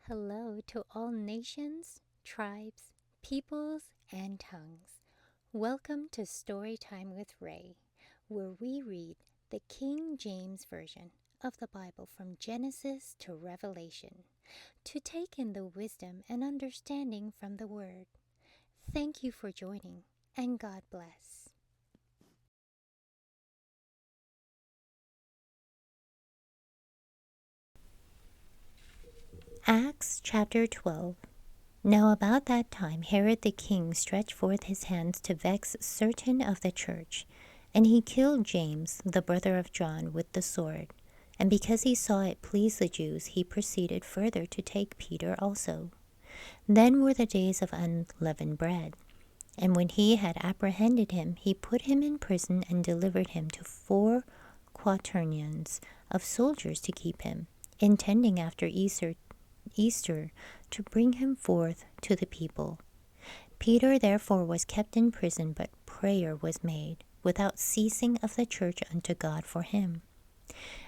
Hello to all nations, tribes, peoples, and tongues. Welcome to Storytime with Rae, where we read the King James Version of the Bible from Genesis to Revelation to take in the wisdom and understanding from the Word. Thank you for joining, and God bless. Acts chapter 12. Now about that time Herod the king stretched forth his hands to vex certain of the church, and he killed James, the brother of John, with the sword. And because he saw it pleased the Jews, he proceeded further to take Peter also. Then were the days of unleavened bread. And when he had apprehended him, he put him in prison and delivered him to 4 quaternions of soldiers to keep him, intending after Easter to bring him forth to the people. Peter therefore was kept in prison, but prayer was made without ceasing of the church unto God for him.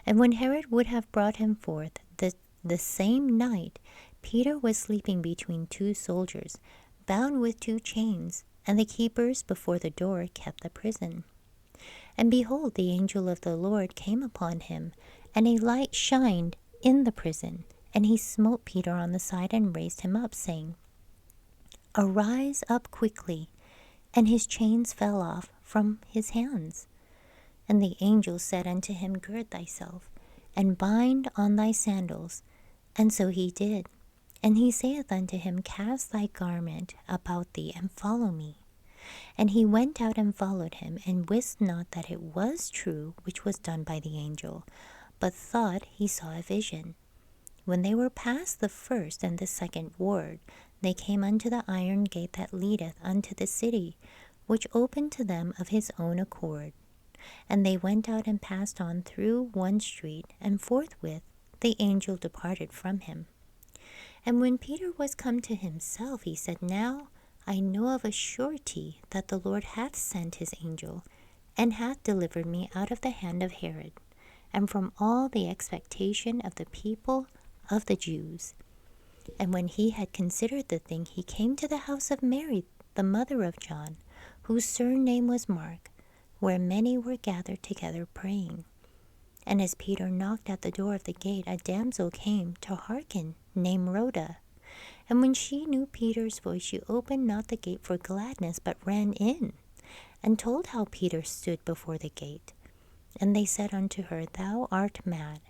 And when Herod would have brought him forth, the same night Peter was sleeping between 2 soldiers, bound with 2 chains, and the keepers before the door kept the prison. And behold, the angel of the Lord came upon him, and a light shined in the prison. And he smote Peter on the side and raised him up, saying, Arise up quickly. And his chains fell off from his hands. And the angel said unto him, Gird thyself, and bind on thy sandals. And so he did. And he saith unto him, Cast thy garment about thee, and follow me. And he went out and followed him, and wist not that it was true which was done by the angel, but thought he saw a vision. When they were past the first and the second ward, they came unto the iron gate that leadeth unto the city, which opened to them of his own accord. And they went out and passed on through one street, and forthwith the angel departed from him. And when Peter was come to himself, he said, Now I know of a surety that the Lord hath sent his angel, and hath delivered me out of the hand of Herod, and from all the expectation of the people of the Jews. And when he had considered the thing, he came to the house of Mary, the mother of John, whose surname was Mark, where many were gathered together praying. And as Peter knocked at the door of the gate, a damsel came to hearken, named Rhoda. And when she knew Peter's voice, she opened not the gate for gladness, but ran in, and told how Peter stood before the gate. And they said unto her, Thou art mad.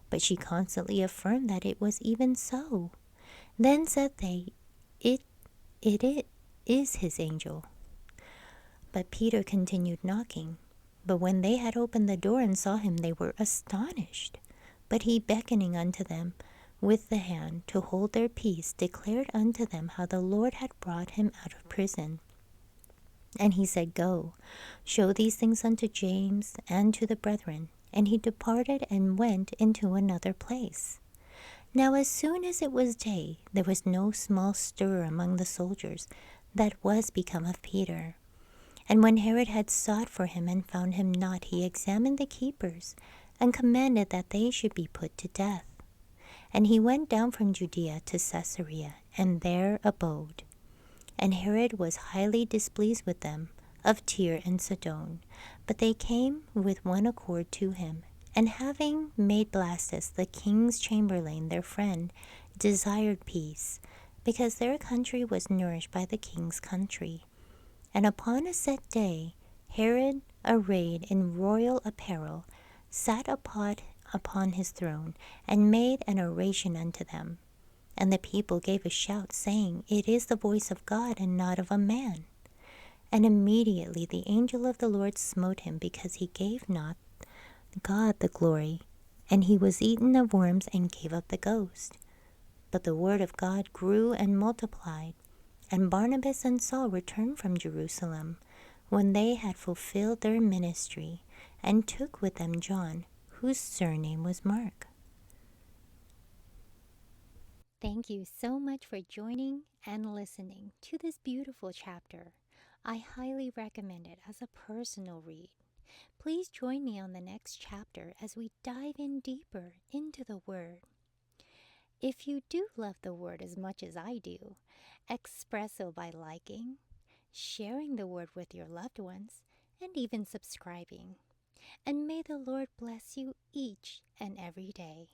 But she constantly affirmed that it was even so. Then said they, It is his angel. But Peter continued knocking. But when they had opened the door and saw him, they were astonished. But he, beckoning unto them with the hand to hold their peace, declared unto them how the Lord had brought him out of prison. And he said, Go, show these things unto James and to the brethren. And he departed and went into another place. Now as soon as it was day, there was no small stir among the soldiers that was become of Peter. And when Herod had sought for him and found him not, he examined the keepers, and commanded that they should be put to death. And he went down from Judea to Caesarea, and there abode. And Herod was highly displeased with them of Tyre and Sidon. But they came with one accord to him, and having made Blastus the king's chamberlain their friend, desired peace, because their country was nourished by the king's country. And upon a set day, Herod, arrayed in royal apparel, sat upon his throne, and made an oration unto them. And the people gave a shout, saying, It is the voice of God, and not of a man. And immediately the angel of the Lord smote him, because he gave not God the glory. And he was eaten of worms, and gave up the ghost. But the word of God grew and multiplied. And Barnabas and Saul returned from Jerusalem, when they had fulfilled their ministry, and took with them John, whose surname was Mark. Thank you so much for joining and listening to this beautiful chapter. I highly recommend it as a personal read. Please join me on the next chapter as we dive in deeper into the Word. If you do love the Word as much as I do, express so by liking, sharing the Word with your loved ones, and even subscribing. And may the Lord bless you each and every day.